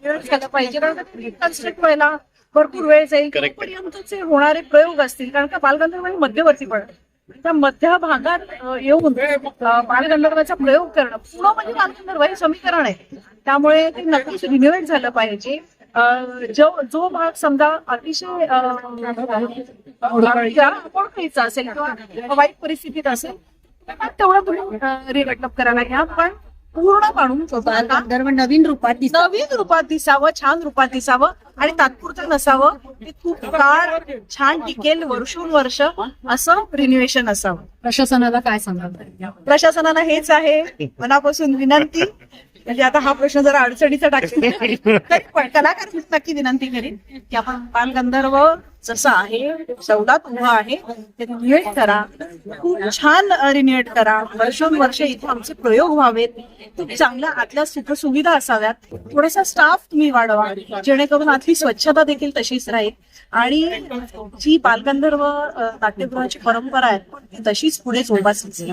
झालं पाहिजे, कारण का ते रिकन्स्ट्रक्ट व्हायला भरपूर वेळ जाईल. पर्यंतचे होणारे प्रयोग असतील, कारण का बालगंधर्व हे मध्यवर्ती पडत, त्या मध्य भागात येऊन बालगंधर्वाचा प्रयोग करणं पुन्हा म्हणजे बालगंधर्व हे समीकरण आहे. त्यामुळे ते नक्कीच रिन्युएट झालं पाहिजे. जो भाग समजा अतिशय अडचणीचा असेल किंवा वाईट परिस्थितीत असेल तेवढं तुम्ही रिडेव्हलप करायला घ्या, पण पूर्ण काढून बालगंधर्व नवीन रूपात दिसावं, छान रूपात दिसावं आणि तात्पुरतं नसावं. ते खूप काळ छान टिकेल, वर्षोनवर्ष असं रिन्युएशन असावं. प्रशासनाला काय सांगाल? प्रशासनाला हेच आहे मनापासून विनंती, म्हणजे आता हा प्रश्न जरा अडचणीचा टाकतील तरी पण कलाकार नक्की विनंती करीन की आपण बालगंधर्व जसं आहे सवलात उभा आहे ते रिन्युएट करा, खूप छान रिन्युएट करा. वर्षोनवर्ष इथे आमचे प्रयोग व्हावेत, खूप चांगल्या आतल्या सुखसुविधा असाव्यात. थोडासा स्टाफ तुम्ही वाढवा जेणेकरून आतली स्वच्छता देखील तशीच राहील आणि जी बालगंधर्व नाट्यगृहाची परंपरा आहे ती तशीच पुढे जोपासली.